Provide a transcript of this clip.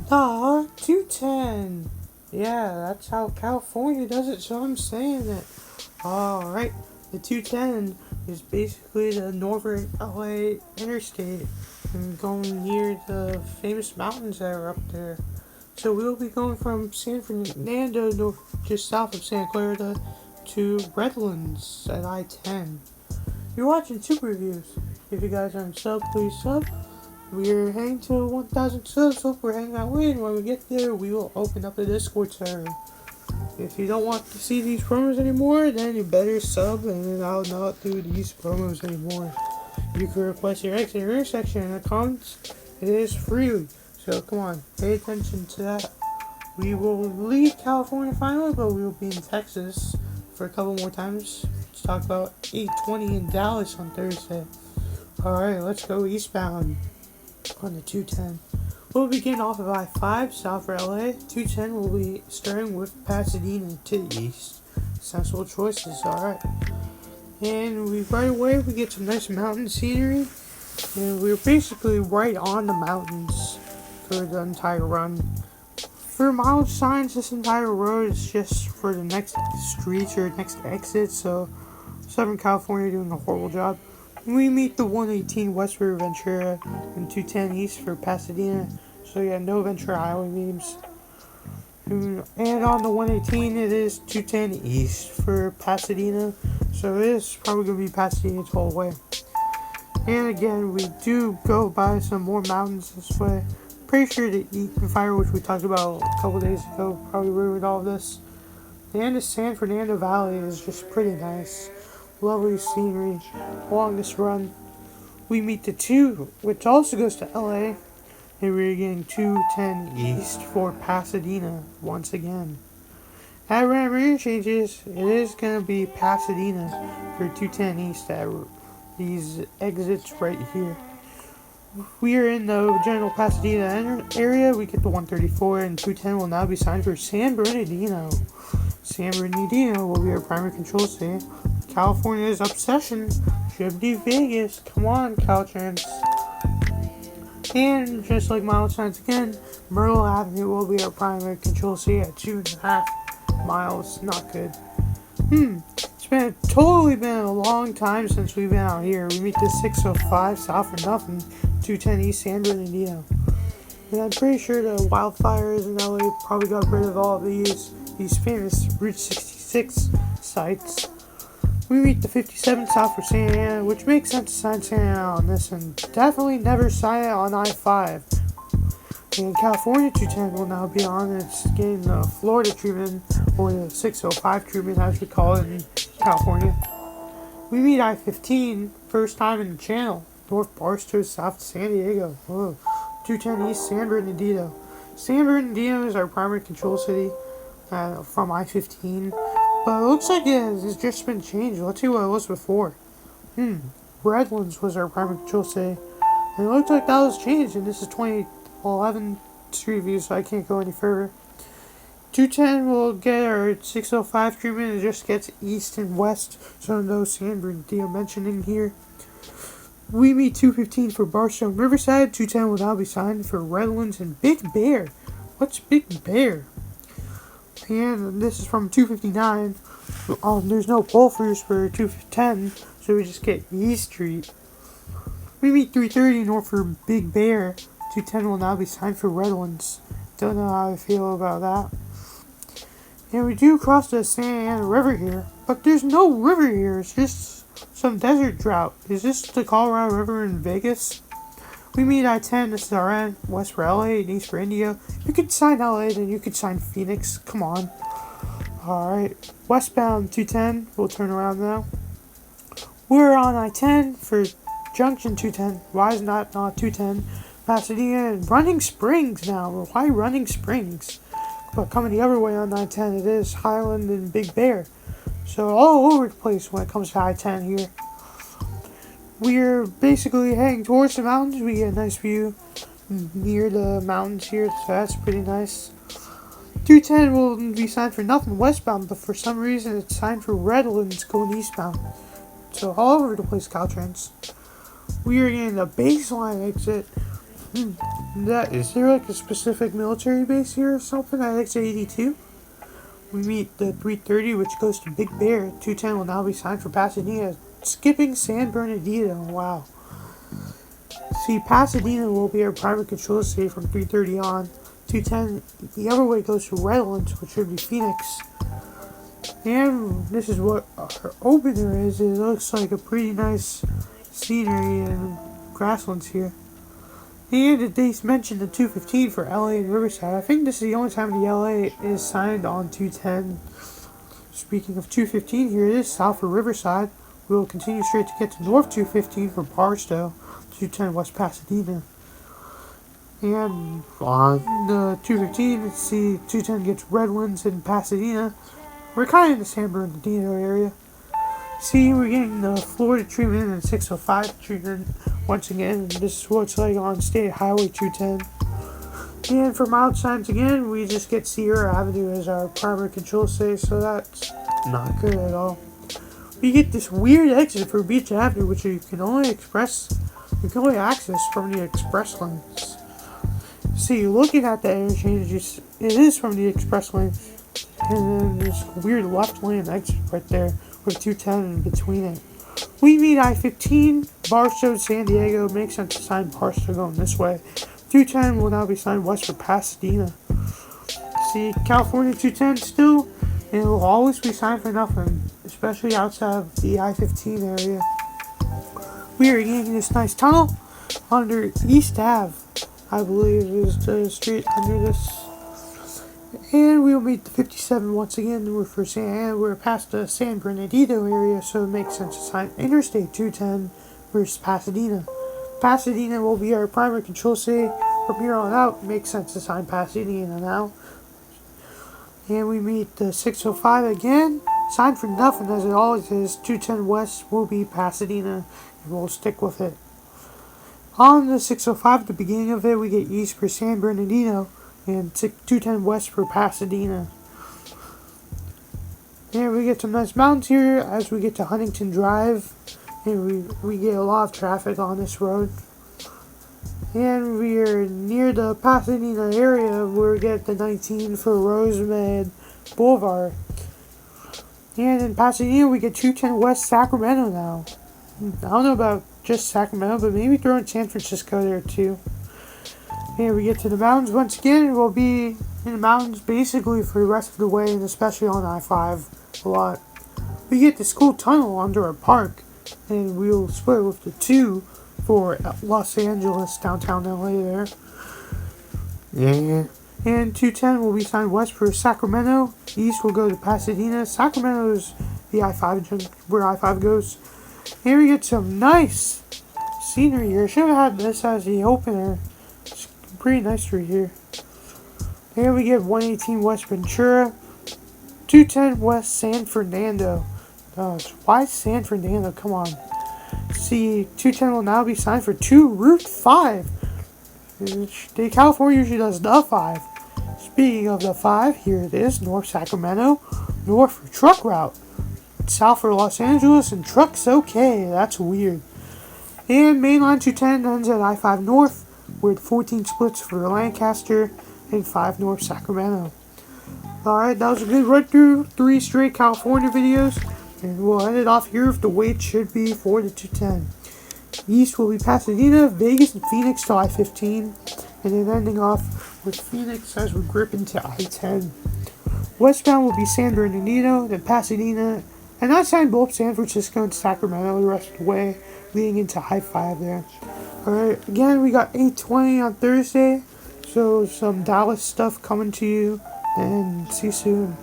The 210. Yeah, that's how California does it, so I'm saying it. Alright, the 210 is basically the northern LA interstate and going near the famous mountains that are up there. So we'll be going from San Fernando, just south of Santa Clara, to Redlands at I-10. You're watching Super Reviews. If you guys aren't sub, please sub. We're heading to 1,000 subs. Hope we're hanging out with. When we get there, we will open up a Discord server. If you don't want to see these promos anymore, then you better sub, and then I'll not do these promos anymore. You can request your exit or intersection in the comments. It is free, so come on, pay attention to that. We will leave California finally, but we will be in Texas for a couple more times. Let's talk about 8:20 in Dallas on Thursday. Alright, let's go eastbound on the 210. We'll begin off of I-5 south for LA. 210 will be starting with Pasadena to the east. Sensible choices, alright. And right away we get some nice mountain scenery. And we're basically right on the mountains for the entire run. For mileage signs, this entire road is just for the next streets or next exit, so Southern California doing a horrible job. We meet the 118 West for Ventura and 210 East for Pasadena, so yeah, no Ventura Highway memes. And on the 118 it is 210 East for Pasadena, so it is probably going to be Pasadena the whole way. And again, we do go by some more mountains this way. Pretty sure the Eaton Fire, which we talked about a couple days ago, probably ruined all of this. And the San Fernando Valley is just pretty nice. Lovely scenery along this run. We meet the 2, which also goes to LA, and we're getting 210 East for Pasadena once again. At random interchanges, it is going to be Pasadena for 210 East at these exits right here. We are in the general Pasadena area. We get the 134, and 210 will now be signed for San Bernardino. San Bernardino will be our primary control city. California's obsession should be Vegas. Come on, Caltrans. And just like mileage signs again, Myrtle Avenue will be our primary control city at 2.5 miles. Not good. It's totally been a long time since we've been out here. We meet the 605 south for nothing, 210 East San Bernardino. And I'm pretty sure the wildfires in LA probably got rid of all of these famous Route 66 sites. We meet the 57 south for Santa Ana, which makes sense to sign Santa Ana on this, and definitely never sign it on I-5. And California 210 will now be on. It's getting the Florida treatment, or the 605 treatment as we call it in California. We meet I-15, first time in the channel, North Barstow, south San Diego. 210 East San Bernardino. San Bernardino is our primary control city from I-15. But it looks like it has just been changed. Let's see what it was before. Redlands was our primary control city. And it looked like that was changed. And this is 2011 street view, so I can't go any further. 210 will get our 605 treatment. It just gets east and west. So no San Bernardino mentioning here. We meet 215 for Barstow and Riverside. 210 will now be signed for Redlands and Big Bear. What's Big Bear? And this is from 259. There's no pull-throughs for 210, so we just get East Street. We meet 330 north for Big Bear. 210 will now be signed for Redlands. Don't know how I feel about that. And we do cross the Santa Ana River here, but there's no river here. It's just some desert drought. Is this the Colorado River in Vegas? We meet I-10, this is our end, west for LA and east for Indio. You could sign LA, then you could sign Phoenix, come on. Alright, westbound 210, we'll turn around now. We're on I-10 for Junction 210, why is not 210? Pasadena and Running Springs now, why Running Springs? But coming the other way on I-10, it is Highland and Big Bear. So all over the place when it comes to I-10 here. We're basically heading towards the mountains. We get a nice view near the mountains here, so that's pretty nice. 210 will be signed for nothing westbound, but for some reason it's signed for Redlands going eastbound. So all over the place, Caltrans. We are getting the baseline exit Is there like a specific military base here or something at exit 82? We meet the 330, which goes to Big Bear. 210 will now be signed for Pasadena, skipping San Bernardino. Wow. See, Pasadena will be our primary control state from 330 on. 210, the other way goes to Redlands, which would be Phoenix. And this is what our opener is. It looks like a pretty nice scenery and grasslands here. And they mentioned the 215 for LA and Riverside. I think this is the only time the LA is signed on 210. Speaking of 215, here it is, south for Riverside. We will continue straight to get to north 215 for Barstow, 210 West Pasadena. And on the 215, see 210 gets Redlands and Pasadena. We're kind of in the San Bernardino area. See, we're getting the Florida treatment and 605 treatment once again. This is what it's like on State Highway 210. And for mild signs again, we just get Sierra Avenue as our primary control state, so that's not good at all. We get this weird exit for Beach Avenue, which you can only access from the express lanes. See, looking at the interchange, it is from the express lanes. And then there's a weird left lane exit right there with 210 in between it. We meet I-15, Barstow, San Diego. Makes sense to sign Barstow going this way. 210 will now be signed west for Pasadena. See, California 210 still, and it will always be signed for nothing, especially outside of the I-15 area. We are getting this nice tunnel under East Ave, I believe is the street under this. And we'll meet the 57 once again. We're past the San Bernardino area, so it makes sense to sign Interstate 210 versus Pasadena. Pasadena will be our primary control state. From here on out, it makes sense to sign Pasadena now. And we meet the 605 again. Signed for nothing as it always is. 210 West will be Pasadena, and we'll stick with it. On the 605, at the beginning of it, we get east for San Bernardino and 210 West for Pasadena. And we get some nice mountains here as we get to Huntington Drive. And we get a lot of traffic on this road. And we are near the Pasadena area where we get the 19 for Rosemead Boulevard. And in Pasadena, we get 210 West Sacramento now. I don't know about just Sacramento, but maybe throw in San Francisco there too. And we get to the mountains once again. We'll be in the mountains basically for the rest of the way, and especially on I-5 a lot. We get this cool tunnel under a park, and we'll split with the 2 for Los Angeles, downtown LA there. Yeah. And 210 will be signed west for Sacramento. East will go to Pasadena. Sacramento is the I-5 where I-5 goes. And we get some nice scenery here. Should have had this as the opener. It's pretty nice through here. Here we get 118 West Ventura, 210 West San Fernando. Why San Fernando? Come on. See, 210 will now be signed for 2 Route 5. California usually does the 5. Speaking of the 5, here it is. North Sacramento, north for truck route. South for Los Angeles, and truck's okay. That's weird. And mainline 210 ends at I-5 North, with 14 splits for Lancaster and 5 North Sacramento. Alright, that was a good run through 3 straight California videos, and we'll end it off here with the way it should be for the 210. East will be Pasadena, Vegas, and Phoenix to I-15, and then ending off with Phoenix as we grip into I-10. Westbound will be San Bernardino, then Pasadena, and I signed both San Francisco and Sacramento the rest of the way, leading into I-5 there. Alright, again, we got 8:20 on Thursday, so some Dallas stuff coming to you, and see you soon.